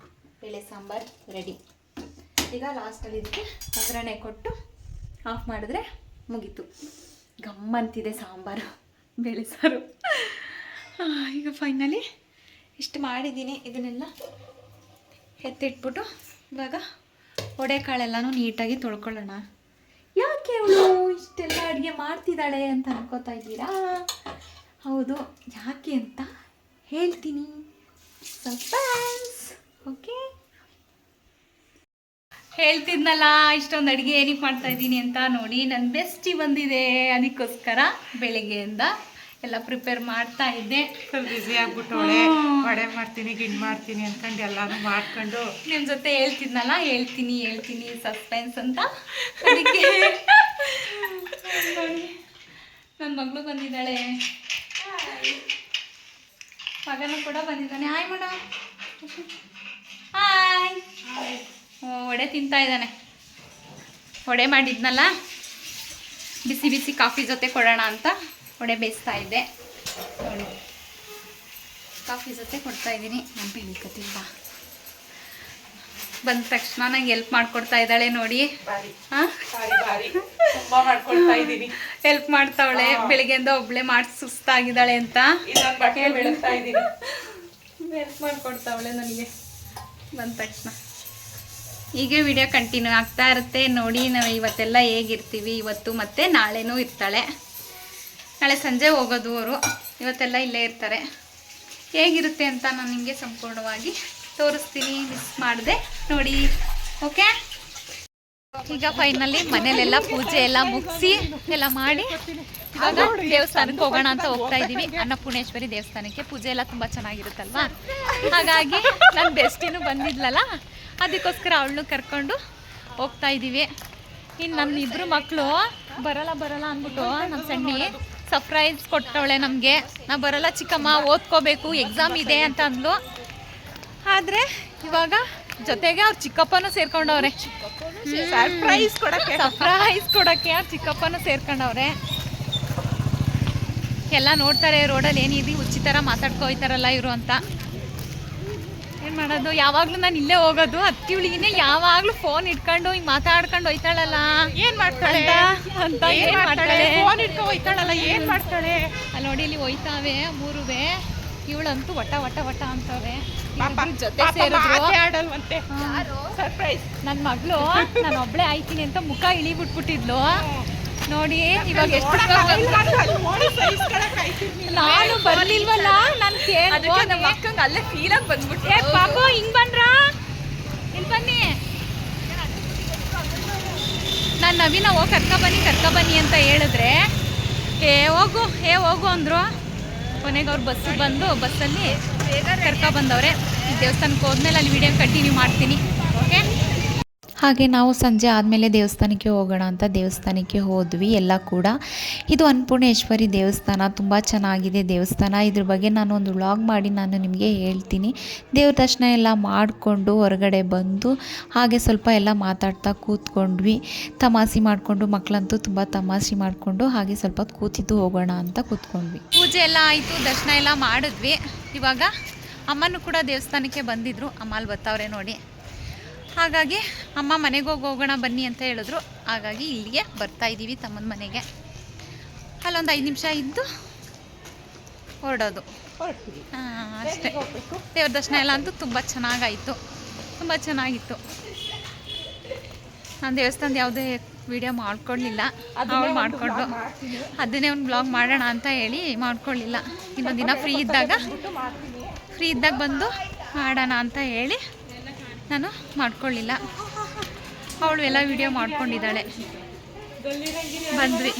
Speaker 1: ಬೇಳೆ ಸಾಂಬಾರು ರೆಡಿ. ಈಗ ಲಾಸ್ಟಲ್ಲಿ ಇದಕ್ಕೆ ಒಗ್ಗರಣೆ ಕೊಟ್ಟು ಆಫ್ ಮಾಡಿದ್ರೆ ಮುಗೀತು. ಗಮ್ಮಂತಿದೆ ಸಾಂಬಾರು, ಬೇಳೆ ಸಾರು. ಈಗ ಫೈನಲಿ ಇಷ್ಟು ಮಾಡಿದ್ದೀನಿ. ಇದನ್ನೆಲ್ಲ ಎತ್ತಿಟ್ಬಿಟ್ಟು ಇವಾಗ ಒಡೆಕಾಳೆಲ್ಲನೂ ನೀಟಾಗಿ ತೊಳ್ಕೊಳ್ಳೋಣ. ಯಾಕೆ ಅವಳು ಇಷ್ಟೆಲ್ಲ ಅಡುಗೆ ಮಾಡ್ತಿದ್ದಾಳೆ ಅಂತ ಅನ್ಕೋತಾ ಇದ್ದೀರಾ? ಹೌದು, ಯಾಕೆ ಅಂತ ಹೇಳ್ತೀನಿ, ಸಸ್ಪೆನ್ಸ್. ಓಕೆ, ಹೇಳ್ತಿದ್ನಲ್ಲ ಇಷ್ಟೊಂದು ಅಡುಗೆ ಏನಕ್ಕೆ ಮಾಡ್ತಾ ಇದ್ದೀನಿ ಅಂತ. ನೋಡಿ, ನನ್ನ ಬೆಸ್ಟಿ ಬಂದಿದೆ, ಅದಕ್ಕೋಸ್ಕರ ಬೆಳಗ್ಗೆಯಿಂದ ಎಲ್ಲ ಪ್ರಿಪೇರ್ ಮಾಡ್ತಾ ಇದ್ದೆ.
Speaker 2: Full busy ಆಗ್ಬಿಟ್ಟವಳೆ. ವಡೆ ಮಾಡ್ತೀನಿ, ಗಿಣ್ಣು ಮಾಡ್ತೀನಿ ಅಂದ್ಕೊಂಡು ಎಲ್ಲಾನು ಮಾಡ್ಕೊಂಡು
Speaker 1: ನಿಮ್ಮ ಜೊತೆ ಹೇಳ್ತಿದ್ನಲ್ಲ, ಹೇಳ್ತೀನಿ ಸಸ್ಪೆನ್ಸ್ ಅಂತ. ಅದಕ್ಕೆ ನೋಡಿ, ನನ್ನ ಮಗಳು ಬಂದಿದ್ದಾಳೆ, ಮಗನೂ ಕೂಡ ಬಂದಿದ್ದಾನೆ. ಹಾಯ್ ಮೇಡ, ಹಾಯ್. ವಡೆ ತಿಂತಾ ಇದ್ದಾನೆ. ವಡೆ ಮಾಡಿದ್ನಲ್ಲ, ಬಿಸಿ ಕಾಫಿ ಜೊತೆ ಕೊಡೋಣ ಅಂತ ವಡೆ ಬೇಯಿಸ್ತಾ ಇದ್ದೆ. ನೋಡಿ, ಕಾಫಿ ಜೊತೆ ಕೊಡ್ತಾ ಇದ್ದೀನಿ. ನಾನು ಬೆಳಿಕತ್ತಿಲ್ಲ, ಬಂದ ತಕ್ಷಣ ನಂಗೆ ಹೆಲ್ಪ್ ಮಾಡ್ಕೊಡ್ತಾ ಇದ್ದಾಳೆ ನೋಡಿ.
Speaker 2: ಮಾಡ್ಕೊಳ್ತಾ ಇದ್ದೀನಿ,
Speaker 1: ಹೆಲ್ಪ್ ಮಾಡ್ತಾವಳೆ. ಬೆಳಿಗ್ಗೆಯಿಂದ ಒಬ್ಳೆ ಮಾಡಿ ಸುಸ್ತಾಗಿದ್ದಾಳೆ ಅಂತ
Speaker 2: ಬೆಳಗ್ತಾ ಇದ್ದೀನಿ.
Speaker 1: ಹೆಲ್ಪ್ ಮಾಡ್ಕೊಡ್ತಾವಳೆ ನನಗೆ ಬಂದ ತಕ್ಷಣ. ಹೀಗೆ ವಿಡಿಯೋ ಕಂಟಿನ್ಯೂ ಆಗ್ತಾ ಇರುತ್ತೆ ನೋಡಿ. ನಾವು ಇವತ್ತೆಲ್ಲ ಹೇಗಿರ್ತೀವಿ, ಇವತ್ತು ಮತ್ತು ನಾಳೆನೂ ಇರ್ತಾಳೆ. ನಾಳೆ ಸಂಜೆ ಹೋಗೋದು ಅವರು, ಇವತ್ತೆಲ್ಲ ಇಲ್ಲೇ ಇರ್ತಾರೆ. ಹೇಗಿರುತ್ತೆ ಅಂತ ನಾನು ನಿಮಗೆ ಸಂಪೂರ್ಣವಾಗಿ ತೋರಿಸ್ತೀನಿ, ಮಿಸ್ ಮಾಡಿದೆ ನೋಡಿ. ಓಕೆ, ಈಗ ಫೈನಲಿ ಮನೇಲೆಲ್ಲ ಪೂಜೆ ಎಲ್ಲ ಮುಗಿಸಿ ಎಲ್ಲ ಮಾಡಿ ಇವಾಗ ದೇವಸ್ಥಾನಕ್ಕೆ ಹೋಗೋಣ ಅಂತ ಹೋಗ್ತಾ ಇದ್ದೀವಿ. ಅನ್ನಪೂರ್ಣೇಶ್ವರಿ ದೇವಸ್ಥಾನಕ್ಕೆ. ಪೂಜೆ ಎಲ್ಲ ತುಂಬ ಚೆನ್ನಾಗಿರುತ್ತಲ್ವಾ, ಹಾಗಾಗಿ ನನ್ನ ಬೆಸ್ಟಿನೂ ಬಂದಿದ್ಲಲ್ಲ, ಅದಕ್ಕೋಸ್ಕರ ಅವಳನ್ನು ಕರ್ಕೊಂಡು ಹೋಗ್ತಾ ಇದ್ದೀವಿ. ಇನ್ನು ನನ್ನ ಇಬ್ಬರು ಮಕ್ಕಳು ಬರಲ್ಲ ಅಂದ್ಬಿಟ್ಟು ನಮ್ಮ ಸಣ್ಣಿ ಸರ್ಪ್ರೈಸ್ ಕೊಟ್ಟವಳೆ ನಮಗೆ. ನಾ ಬರಲ್ಲ ಚಿಕ್ಕಮ್ಮ, ಓದ್ಕೋಬೇಕು, ಎಕ್ಸಾಮ್ ಇದೆ ಅಂತ ಅಂದ್ಲು. ಆದರೆ ಇವಾಗ ಜೊತೆಗೆ ಅವ್ರ ಚಿಕ್ಕಪ್ಪನೂ ಸೇರ್ಕೊಂಡವ್ರೆ. ಸರ್ಪ್ರೈಸ್ ಕೊಡೋಕ್ಕೆ ಅವ್ರ ಚಿಕ್ಕಪ್ಪನೂ ಸೇರ್ಕೊಂಡವ್ರೆ. ಎಲ್ಲ ನೋಡ್ತಾರೆ ರೋಡಲ್ಲಿ ಏನಿದೆ ಹುಚ್ಚಿ ಥರ ಮಾತಾಡ್ಕೊ ಹೋಯ್ತಾರಲ್ಲ ಇವರು ಅಂತ. ಏನು ಮಾಡೋದು, ಯಾವಾಗಲೂ ನಾನು ಇಲ್ಲೇ ಹೋಗೋದು. ಅತ್ತಿವಳಿಗಿನೇ ಯಾವಾಗಲೂ ಫೋನ್ ಇಟ್ಕೊಂಡು ಹಿಂಗೆ ಮಾತಾಡ್ಕೊಂಡು ಹೋಯ್ತಾಳಲ್ಲ, ಏನು ಮಾಡ್ತಾಳೆ ಅಂತ. ಏನು ಮಾಡ್ತಾಳೆ,
Speaker 2: ಫೋನ್ ಇಟ್ಕೊಂಡು ಹೋಯ್ತಾಳಲ್ಲ, ಏನು ಮಾಡ್ತಾಳೆ.
Speaker 1: ಅಲ್ಲಿ ನೋಡಿ, ಇಲ್ಲಿ ಹೋಯ್ತಾವೆ ಮೂರುವೆ. ಇವಳಂತೂ ವಟ ಅಂತವೆ. ಜೊತೆ ಸೇರಿದ್ರು.
Speaker 2: ಆಡಲ್ವಂತೆ ಸರ್ಪ್ರೈಸ್.
Speaker 1: ನನ್ನ ಮಗಳು ನಾನು ಒಬ್ಳೆ ಆಯ್ತೀನಿ ಅಂತ ಮುಖ ಇಳಿಬಿಟ್ಬಿಟ್ಟಿದ್ಲು ನೋಡಿ. ಇವಾಗ ಎಷ್ಟು ನಾನು ಬರ್ಲಿಲ್ವಲ್ಲ, ನಾನು ನಮ್ಮ ಅಕ್ಕಂಗೆ ಅಲ್ಲೇ ಫೀಲಾಗಿ ಬಂದ್ಬಿಟ್ಟು ಪಾಪು ಹಿಂಗ್ ಬಂದ್ರ ಇಲ್ಲಿ ಬನ್ನಿ. ನಾನು ನವೀನ ಹೋಗಿ ಕರ್ಕ ಬನ್ನಿ ಅಂತ ಹೇಳಿದ್ರೆ ಹೋಗು ಅಂದರು. ಕೊನೆಗೆ ಅವ್ರು ಬಸ್ಸಲ್ಲಿ ಬಂದವ್ರೆ. ದೇವಸ್ಥಾನಕ್ಕೆ ಹೋದ್ಮೇಲೆ ಅಲ್ಲಿ ವಿಡಿಯೋ ಕಂಟಿನ್ಯೂ ಮಾಡ್ತೀನಿ. ಓಕೆ.
Speaker 3: ಹಾಗೆ ನಾವು ಸಂಜೆ ಆದಮೇಲೆ ದೇವಸ್ಥಾನಕ್ಕೆ ಹೋಗೋಣ ಅಂತ ದೇವಸ್ಥಾನಕ್ಕೆ ಹೋದ್ವಿ ಎಲ್ಲ ಕೂಡ. ಇದು ಅನ್ನಪೂರ್ಣೇಶ್ವರಿ ದೇವಸ್ಥಾನ, ತುಂಬ ಚೆನ್ನಾಗಿದೆ ದೇವಸ್ಥಾನ. ಇದ್ರ ಬಗ್ಗೆ ನಾನು ಒಂದು ವ್ಲಾಗ್ ಮಾಡಿ ನಾನು ನಿಮಗೆ ಹೇಳ್ತೀನಿ. ದೇವ್ರ ದರ್ಶನ ಎಲ್ಲ ಮಾಡಿಕೊಂಡು ಹೊರಗಡೆ ಬಂದು ಹಾಗೆ ಸ್ವಲ್ಪ ಎಲ್ಲ ಮಾತಾಡ್ತಾ ಕೂತ್ಕೊಂಡ್ವಿ. ತಮಾಷೆ ಮಾಡಿಕೊಂಡು, ಮಕ್ಕಳಂತೂ ತುಂಬ ತಮಾಷೆ ಮಾಡಿಕೊಂಡು ಹಾಗೆ ಸ್ವಲ್ಪ ಹೊತ್ತು ಕೂತಿದ್ದು ಹೋಗೋಣ ಅಂತ ಕೂತ್ಕೊಂಡ್ವಿ.
Speaker 1: ಪೂಜೆ ಎಲ್ಲ ಆಯಿತು, ದರ್ಶನ ಎಲ್ಲ ಮಾಡಿದ್ವಿ. ಇವಾಗ ಅಮ್ಮನೂ ಕೂಡ ದೇವಸ್ಥಾನಕ್ಕೆ ಬಂದಿದ್ರು. ಅಮ್ಮ ಅಲ್ಲಿ ಬರ್ತಾವ್ರೆ ನೋಡಿ. ಹಾಗಾಗಿ ಅಮ್ಮ ಮನೆಗೆ ಹೋಗೋಣ ಬನ್ನಿ ಅಂತ ಹೇಳಿದ್ರು. ಹಾಗಾಗಿ ಇಲ್ಲಿಗೆ ಬರ್ತಾ ಇದ್ದೀವಿ ತಮ್ಮನ ಮನೆಗೆ. ಅಲ್ಲೊಂದು 5 ನಿಮಿಷ ಇದ್ದು ಹೊರಡೋದು. ಅಷ್ಟೇ. ದೇವ್ರ ದರ್ಶನ ಎಲ್ಲ ಅಂತೂ ತುಂಬ ಚೆನ್ನಾಗಾಯಿತು, ತುಂಬ ಚೆನ್ನಾಗಿತ್ತು. ನಾನು ದೇವಸ್ಥಾನದ ಯಾವುದೇ ವಿಡಿಯೋ ಮಾಡ್ಕೊಳ್ಳಿಲ್ಲ, ಅವಳು ಮಾಡಿಕೊಂಡು ಅದನ್ನೇ ಒಂದು ಬ್ಲಾಗ್ ಮಾಡೋಣ ಅಂತ ಹೇಳಿ ಮಾಡ್ಕೊಳ್ಳಿಲ್ಲ. ಇನ್ನೊಂದು ದಿನ ಫ್ರೀ ಇದ್ದಾಗ ಬಂದು ಮಾಡೋಣ ಅಂತ ಹೇಳಿ ನಾನು ಮಾಡ್ಕೊಳ್ಳಿಲ್ಲ. ಅವಳು ಎಲ್ಲ ವಿಡಿಯೋ ಮಾಡ್ಕೊಂಡಿದ್ದಾಳೆ. ಬಂದ್ವಿ,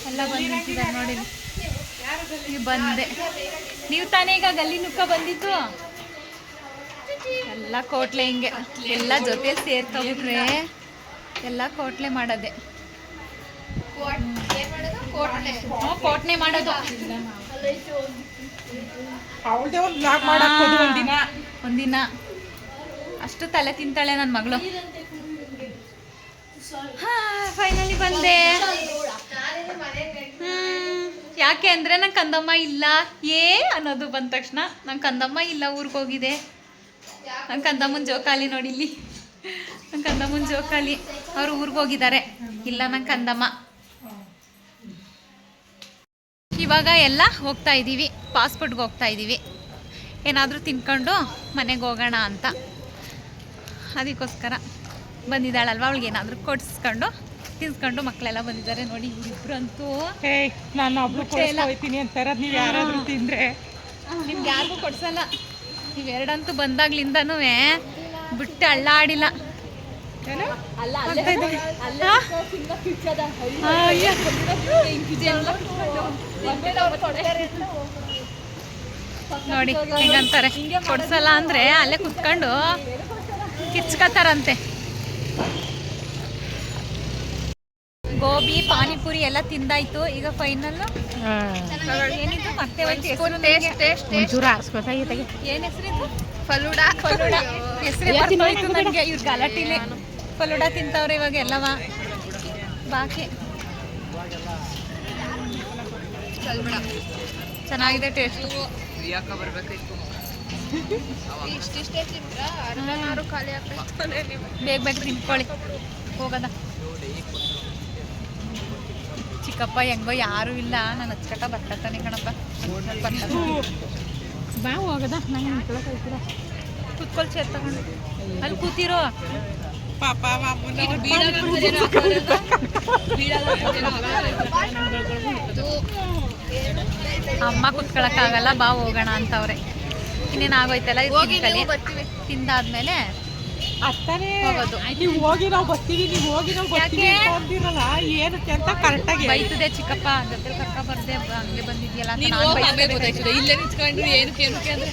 Speaker 1: ಎಲ್ಲ ಬಂದು ನಿಂತಿದ್ದಾರೆ ನೋಡಿ. ನೀವು ಬಂದೆ, ನೀವು ತಾನೇ ಈಗ ಗಲ್ಲಿ ನುಕ್ಕ ಬಂದಿತ್ತು. ಎಲ್ಲ ಕೋಟ್ಲೆ ಹಿಂಗೆ ಎಲ್ಲ ಜೊತೆ ಸೇರ್ಕೊಬಿಟ್ರೆ ಎಲ್ಲ ಕೋಟ್ಲೆ ಮಾಡೋದೆ. ಕೋಟ್ನೆ ಮಾಡೋದು. ಒಂದಿನ ಅಷ್ಟು ತಲೆ ತಿಂತಾಳೆ ನನ್ನ ಮಗಳು. ಫೈನಲಿ ಬಂದೆ. ಯಾಕೆ ಅಂದರೆ ನಂಗೆ ಕಂದಮ್ಮ ಇಲ್ಲ ಅನ್ನೋದು ಬಂದ ತಕ್ಷಣ ನಂಗೆ ಕಂದಮ್ಮ ಇಲ್ಲ, ಊರಿಗೆ ಹೋಗಿದೆ. ನಂಗೆ ಕಂದಮ್ಮನ ಜೋಕಾಲಿ ನೋಡಿ ಇಲ್ಲಿ, ನಂಗೆ ಕಂದಮ್ಮನ ಜೋಕಾಲಿ. ಅವ್ರು ಊರಿಗೆ ಹೋಗಿದ್ದಾರೆ, ಇಲ್ಲ ನಂಗೆ ಕಂದಮ್ಮ. ಇವಾಗ ಎಲ್ಲ ಹೋಗ್ತಾ ಇದ್ದೀವಿ, ಪಾಸ್ಪೋರ್ಟ್ಗೆ ಹೋಗ್ತಾ ಇದ್ದೀವಿ. ಏನಾದರೂ ತಿನ್ಕೊಂಡು ಮನೆಗೆ ಹೋಗೋಣ ಅಂತ. ಅದಕ್ಕೋಸ್ಕರ ಬಂದಿದ್ದಾಳಲ್ವ, ಅವಳಿಗೆ ಏನಾದರೂ ಕೊಡಿಸ್ಕೊಂಡು ತಿನ್ಸ್ಕೊಂಡು ಮಕ್ಕಳೆಲ್ಲ ಬಂದಿದ್ದಾರೆ ನೋಡಿ. ಇಬ್ಬರಂತೂ
Speaker 2: ನಾನು ಒಬ್ಳು ಹೋಗ್ತೀನಿ ಅಂತಾರ. ನೀವು ಯಾರಾದರೂ ತಿಂದರೆ
Speaker 1: ನಿಮ್ಗೆ ಯಾರಿಗೂ ಕೊಡ್ಸಲ್ಲ. ಇವೆರಡಂತೂ ಬಂದಾಗ್ಲಿಂದನೂ ಬಿಟ್ಟು ಅಳ್ಳಾಡಿಲ್ಲ. ನೋಡಿ ಹೆಂಗಂತಾರೆ, ಕೊಡ್ಸಲ್ಲ ಅಂದರೆ ಅಲ್ಲೇ ಕುತ್ಕೊಂಡು ಕಿಚ್ಕತ್ತಾರಂತೆ. ಗೋಬಿ ಪಾನಿಪುರಿ ಎಲ್ಲ ತಿಂದಾಯ್ತು. ಈಗ ಫೈನಲ್ ಏನಿತ್ತು ಮತ್ತೆ ಏನ್ ಹೆಸರಿತ್ತು? ಫಲೂಡಾ. ಹೆಸರೇ ಬರ್ತೋಯ್ತು ನನಗೆ. ಇವ್ರ ಗಲಾಟಿಲಿ ಫಲೂಡಾ ತಿಂತವ್ರೆ ಇವಾಗ ಎಲ್ಲವ. ಬಾಕಿ ಚೆನ್ನಾಗಿದೆ ಟೇಸ್ಟ್. ಬೇಗ ತಿನ್ಕೊಳ್ಳಿ ಹೋಗದ. ಚಿಕ್ಕಪ್ಪ ಹೆಂಗೋ ಯಾರು ಇಲ್ಲ, ನಾನು ಹಚ್ಕಟ್ಟ ಬರ್ತಾನೆ ಕಣಪ್ಪ. ಬಾ ಹೋಗದ. ನಂಗೆ ಕುತ್ಕೊಳ್ ಚೇರ್ ತಗೊಂಡು ಅಲ್ಲಿ ಕೂತಿರೋ. ಅಮ್ಮ ಕುತ್ಕೊಳಕ್ಕಾಗಲ್ಲ, ಬಾ ಹೋಗೋಣ ಅಂತವ್ರೆ. ಇನ್ನೇನು ಆಗೋಯ್ತಲ್ಲ, ತಿಂದಾದ್ಮೇಲೆ
Speaker 2: ಅತ್ತಾನೆ ನೀವು ಹೋಗಿ ನಾವು ಬರ್ತೀವಿ, ನೀವು ಹೋಗಿ ನಾವು ಬರ್ತೀವಿ ಅಂದಿರಲ್ಲ. ಏನಕ್ಕೆ ಅಂತ ಕರೆಕ್ಟಾಗಿ
Speaker 1: ಬೈತದೆ ಚಿಕ್ಕಪ್ಪ. ಜೊತೆ ಕರ್ಕ ಬರ್ದೆ ಹಂಗೆ ಬಂದಿದ್ಯಲ್ಲ ಅಂತ.
Speaker 4: ಇಲ್ಲೇ ನಿಂತ್ಕೊಂಡ್ರು ಏನಕ್ಕೆ ಅಂದ್ರೆ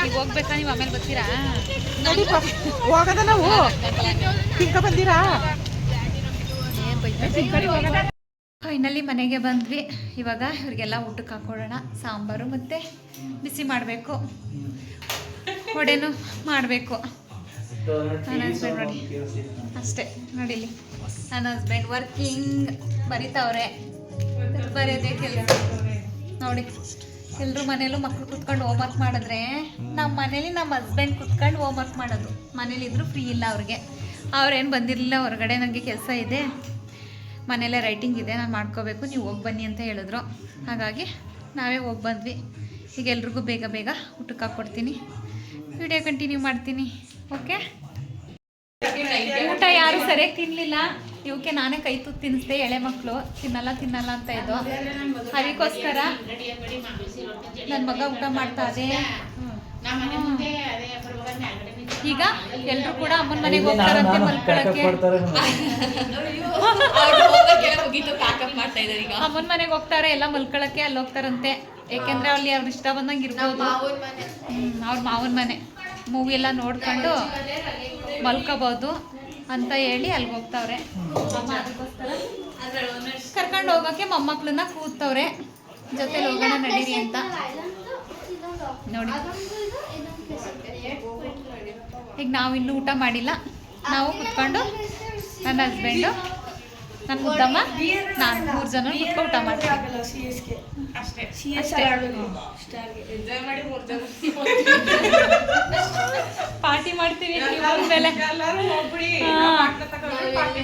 Speaker 1: ಈಗ ಹೋಗ್ಬೇಕಾ? ನೀವು ಆಮೇಲೆ ಬರ್ತೀರಾ?
Speaker 2: ಹೋಗದ ನಾವು ತಿನ್ಕ ಬಂದಿರಾ?
Speaker 1: ಫೈನಲಿ ಮನೆಗೆ ಬಂದ್ವಿ. ಇವಾಗ ಇವ್ರಿಗೆಲ್ಲ ಊಟಕ್ಕೆ ಹಾಕೊಳ್ಳೋಣ. ಸಾಂಬಾರು ಮತ್ತು ಬಿಸಿ ಮಾಡಬೇಕು, ವಡೆನೂ ಮಾಡಬೇಕು. ನನ್ನ ಹಸ್ಬೆಂಡ್ ನೋಡಿ ಅಷ್ಟೇ ನೋಡಿಲಿ, ನನ್ನ ಹಸ್ಬೆಂಡ್ ವರ್ಕಿಂಗ್ ಬರೀತಾವ್ರೆ. ಬರೆಯೋದೇ ಕೆಲಸ ನೋಡಿ. ಎಲ್ಲರೂ ಮನೇಲೂ ಮಕ್ಕಳು ಕುತ್ಕೊಂಡು ಹೋಮ್ವರ್ಕ್ ಮಾಡಿದ್ರೆ ನಮ್ಮ ಮನೇಲಿ ನಮ್ಮ ಹಸ್ಬೆಂಡ್ ಕುತ್ಕೊಂಡು ಹೋಮ್ವರ್ಕ್ ಮಾಡೋದು. ಮನೇಲಿದ್ರು ಫ್ರೀ ಇಲ್ಲ ಅವ್ರಿಗೆ. ಅವ್ರೇನು ಬಂದಿರಲಿಲ್ಲ ಹೊರಗಡೆ, ನನಗೆ ಕೆಲಸ ಇದೆ, ಮನೇಲೇ ರೈಟಿಂಗ್ ಇದೆ, ನಾನು ಮಾಡ್ಕೋಬೇಕು, ನೀವು ಹೋಗಿ ಬನ್ನಿ ಅಂತ ಹೇಳಿದ್ರು. ಹಾಗಾಗಿ ನಾವೇ ಹೋಗಿ ಬಂದ್ವಿ. ಈಗ ಎಲ್ರಿಗೂ ಬೇಗ ಬೇಗ ಊಟಕ್ಕೆ ಹಾಕ್ಕೊಡ್ತೀನಿ, ವಿಡಿಯೋ ಕಂಟಿನ್ಯೂ ಮಾಡ್ತೀನಿ. ಓಕೆ, ಊಟ ಯಾರು ಸರಿಯಾಗಿ ತಿನ್ನಲಿಲ್ಲ, ಇವಕ್ಕೆ ನಾನೇ ಕೈ ತುತ್ತು ತಿನ್ನಿಸ್ದೆ. ಎಳೆ ಮಕ್ಕಳು ತಿನ್ನಲ್ಲ ಅಂತ ಇದ್ದು, ಅದಕ್ಕೋಸ್ಕರ ನನ್ನ ಮಗ ಊಟ ಮಾಡ್ತಾ ಇದೆ. ಈಗ ಎಲ್ಲರೂ ಕೂಡ ಅಮ್ಮನ ಮನೆಗೆ ಹೋಗ್ತಾರಂತೆ ಮಲ್ಕೊಳಕ್ಕೆ. ಅಮ್ಮನ ಮನೆಗೆ ಹೋಗ್ತಾರೆ ಎಲ್ಲ ಮಲ್ಕೊಳಕ್ಕೆ, ಅಲ್ಲಿ ಹೋಗ್ತಾರಂತೆ. ಯಾಕೆಂದ್ರೆ ಅಲ್ಲಿ ಅವ್ರು ಇಷ್ಟ ಬಂದಂಗೆ ಇರ್ಬೋದು. ಅವ್ರ ಮಾವನ ಮನೆ ಮೂವಿ ಎಲ್ಲ ನೋಡ್ಕೊಂಡು ಮಲ್ಕೋಬೋದು ಅಂತ ಹೇಳಿ ಅಲ್ಲಿಗೆ ಹೋಗ್ತಾವ್ರೆ. ಕರ್ಕೊಂಡು ಹೋಗೋಕ್ಕೆ ಮೊಮ್ಮಕ್ಳನ್ನ ಕೂತವ್ರೆ, ಜೊತೆಲಿ ಹೋಗೋಣ ನಡೀರಿ ಅಂತ. ನೋಡಿ, ಈಗ ನಾವು ಇನ್ನೂ ಊಟ ಮಾಡಿಲ್ಲ. ನಾವು ಕುತ್ಕೊಂಡು ನನ್ನ ಹಸ್ಬೆಂಡು, ನನ್ನ ಮುದ್ದಮ್ಮ, ನಾನು 3 ಜನ ಕುತ್ಕೊಂಡು ಊಟ ಮಾಡ್ತೀವಿ ಅಷ್ಟೇ. ಪಾರ್ಟಿ ಮಾಡ್ತೀವಿ ಮೇಲೆ,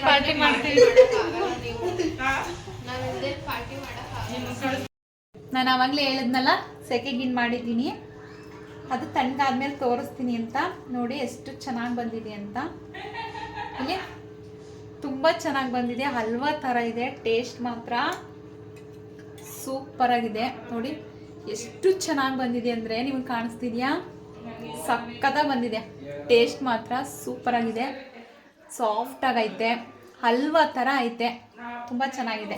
Speaker 1: ಪಾರ್ಟಿ ಮಾಡ್ತೀವಿ. ನಾನು ಆವಾಗಲೇ ಹೇಳಿದ್ನಲ್ಲ ಸೆಕೆಗಿನ್ ಮಾಡಿದ್ದೀನಿ, ಅದು ತಣ್ಣಗಾದ್ಮೇಲೆ ತೋರಿಸ್ತೀನಿ ಅಂತ. ನೋಡಿ ಎಷ್ಟು ಚೆನ್ನಾಗಿ ಬಂದಿದೆ ಅಂತ. ಇಲ್ಲಿ ತುಂಬ ಚೆನ್ನಾಗಿ ಬಂದಿದೆ, ಹಲ್ವಾ ಥರ ಇದೆ. ಟೇಸ್ಟ್ ಮಾತ್ರ ಸೂಪರ್ ಆಗಿದೆ. ನೋಡಿ ಎಷ್ಟು ಚೆನ್ನಾಗಿ ಬಂದಿದೆ ಅಂದರೆ, ನಿಮಗೆ ಕಾಣಿಸ್ತಿದ್ಯಾ? ಸಕ್ಕತ್ತಾಗಿ ಬಂದಿದೆ. ಟೇಸ್ಟ್ ಮಾತ್ರ ಸೂಪರ್ ಆಗಿದೆ, ಸಾಫ್ಟ್ ಆಗೈತೆ, ಹಲ್ವಾ ಥರ ಐತೆ, ತುಂಬ ಚೆನ್ನಾಗಿದೆ.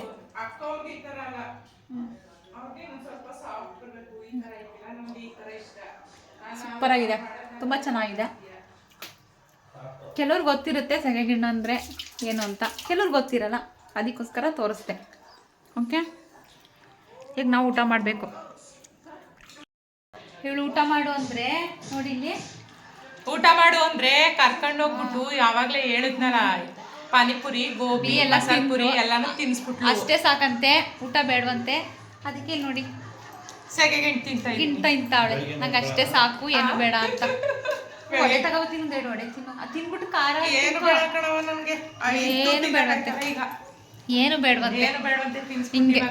Speaker 1: ಸೂಪರ್ ಆಗಿದೆ, ತುಂಬ ಚೆನ್ನಾಗಿದೆ. ಕೆಲವ್ರಿಗೆ ಗೊತ್ತಿರುತ್ತೆ ಸೆಕೆಗಿಣ್ಣು ಅಂದರೆ ಏನು ಅಂತ, ಕೆಲವ್ರಿಗೆ ಗೊತ್ತಿರಲ್ಲ, ಅದಕ್ಕೋಸ್ಕರ ತೋರಿಸ್ದೆ. ಓಕೆ, ಈಗ ನಾವು ಊಟ ಮಾಡಬೇಕು. ಇವಳು ಊಟ ಮಾಡು ಅಂದರೆ ನೋಡಿ, ಇಲ್ಲಿ
Speaker 2: ಊಟ ಮಾಡು ಅಂದ್ರೆ ಕರ್ಕೊಂಡು ಹೋಗ್ಬಿಟ್ಟು ಯಾವಾಗ್ಲೇ ಹೇಳಿದ್ನಲ್ಲ, ಪಾನಿಪುರಿ, ಗೋಬಿ ಎಲ್ಲ ಪುರಿ ಎಲ್ಲಾನು ತಿನ್ಸ್ಬಿಟ್ಟು
Speaker 1: ಅಷ್ಟೇ ಸಾಕಂತೆ, ಊಟ ಬೇಡವಂತೆ. ಅದಕ್ಕೆ ನೋಡಿ
Speaker 2: ಸೆಕೆಗಿನ್
Speaker 1: ತಿಂತಾವಳೆ, ನಂಗೆ ಅಷ್ಟೇ ಸಾಕು, ಏನು ಬೇಡ ಅಂತ. ಒಡೆ ತಗೋತೀನಿ, ಒಡೆ ತಿನ್ಬಿಟ್ಟು ಖಾರ ಏನು ಬೇಡವಂತೆ, ಏನು ಬೇಡವಂತೆ. ಹಿಂಗೆ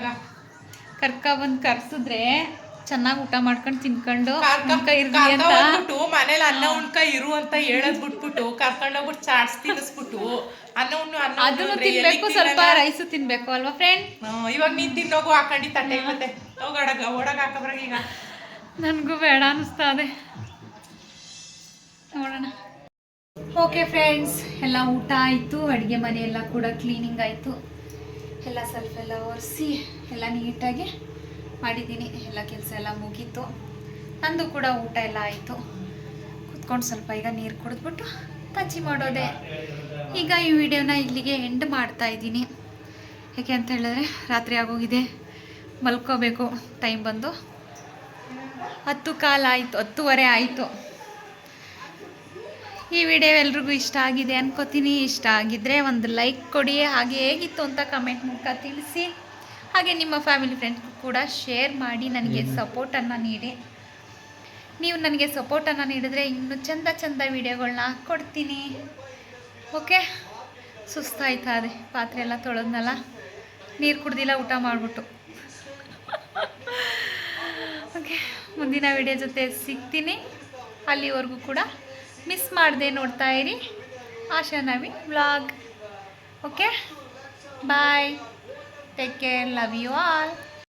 Speaker 1: ಕರ್ಕೊಂಡ್ಬಂದು ಕರ್ಸಿದ್ರೆ ಚೆನ್ನಾಗಿ ಊಟ ಮಾಡ್ಕೊಂಡು ತಿನ್ಕೊಂಡು ಇರ್ಲಿ ಅಂತ
Speaker 2: ಮನೇಲಿ ಅನ್ನ ಉಣ್ಕ ಇರು ಅಂತ ಹೇಳದ್ ಬಿಟ್ಬಿಟ್ಟು ಕರ್ಕೊಂಡೋಗ್ಬಿಟ್ಟು ಚಾಟ್ಸ್ ತಿನ್ನಿಸ್ಬಿಟ್ಟು
Speaker 1: ಅದನ್ನು ತಿನ್ಬೇಕು, ಸ್ವಲ್ಪ ರೈಸು ತಿನ್ಬೇಕು ಅಲ್ವಾ ಫ್ರೆಂಡ್?
Speaker 2: ಇವಾಗ ನೀನ್ ತಿನ್ನೋಗು ಹಾಕೊಂಡಿ ತಟ್ಟೆ ಮತ್ತೆ ಒಳಗ ಹಾಕಬ್ರಾಗ. ಈಗ
Speaker 1: ನನಗೂ ಬೇಡ ಅನಿಸ್ತಾ ಇದೆ, ನೋಡೋಣ. ಓಕೆ ಫ್ರೆಂಡ್ಸ್, ಎಲ್ಲ ಊಟ ಆಯಿತು, ಅಡುಗೆ ಮನೆ ಎಲ್ಲ ಕೂಡ ಕ್ಲೀನಿಂಗ್ ಆಯಿತು, ಎಲ್ಲ ಸ್ವಲ್ಪ ಎಲ್ಲ ಒರೆಸಿ ಎಲ್ಲ ನೀಟಾಗಿ ಮಾಡಿದ್ದೀನಿ. ಎಲ್ಲ ಕೆಲಸ ಎಲ್ಲ ಮುಗೀತು, ನಂದು ಕೂಡ ಊಟ ಎಲ್ಲ ಆಯಿತು. ಕುತ್ಕೊಂಡು ಸ್ವಲ್ಪ ಈಗ ನೀರು ಕುಡಿದ್ಬಿಟ್ಟು ಬಜ್ಜಿ ಮಾಡೋದೆ. ಈಗ ಈ ವಿಡಿಯೋನ ಇಲ್ಲಿಗೆ ಎಂಡ್ ಮಾಡ್ತಾ ಇದ್ದೀನಿ. ಯಾಕೆ ಅಂತ ಹೇಳಿದ್ರೆ ರಾತ್ರಿ ಆಗೋಗಿದೆ, ಮಲ್ಕೋಬೇಕು. ಟೈಮ್ ಬಂದು 10:15 ಆಯಿತು, 10:15 ಆಯಿತು. ಈ ವಿಡಿಯೋ ಎಲ್ರಿಗೂ ಇಷ್ಟ ಆಗಿದೆ ಅನ್ಕೋತೀನಿ. ಇಷ್ಟ ಆಗಿದ್ದರೆ ಒಂದು ಲೈಕ್ ಕೊಡಿ, ಹಾಗೆ ಹೇಗಿತ್ತು ಅಂತ ಕಮೆಂಟ್ ಮೂಲಕ ತಿಳಿಸಿ. ಹಾಗೆ ನಿಮ್ಮ ಫ್ಯಾಮಿಲಿ ಫ್ರೆಂಡ್ಸ್ಗೂ ಕೂಡ ಶೇರ್ ಮಾಡಿ, ನನಗೆ ಸಪೋರ್ಟನ್ನು ನೀಡಿ. ನೀವು ನನಗೆ ಸಪೋರ್ಟನ್ನು ನೀಡಿದ್ರೆ ಇನ್ನೂ ಚಂದ ವೀಡಿಯೋಗಳನ್ನ ಕೊಡ್ತೀನಿ. ಓಕೆ, ಸುಸ್ತಾಯ್ತಾ ಅದೇ, ಪಾತ್ರೆ ಎಲ್ಲ ತೊಳೆದ್ನಲ್ಲ, ನೀರು ಕುಡ್ದಿಲ್ಲ ಊಟ ಮಾಡಿಬಿಟ್ಟು. ಓಕೆ, ಮುಂದಿನ ವಿಡಿಯೋ ಜೊತೆ ಸಿಗ್ತೀನಿ. ಅಲ್ಲಿವರೆಗೂ ಕೂಡ ಮಿಸ್ ಮಾಡದೆ ನೋಡ್ತಾ ಇರಿ Asha Naveen vlog. Okay, bye, take care, love you all.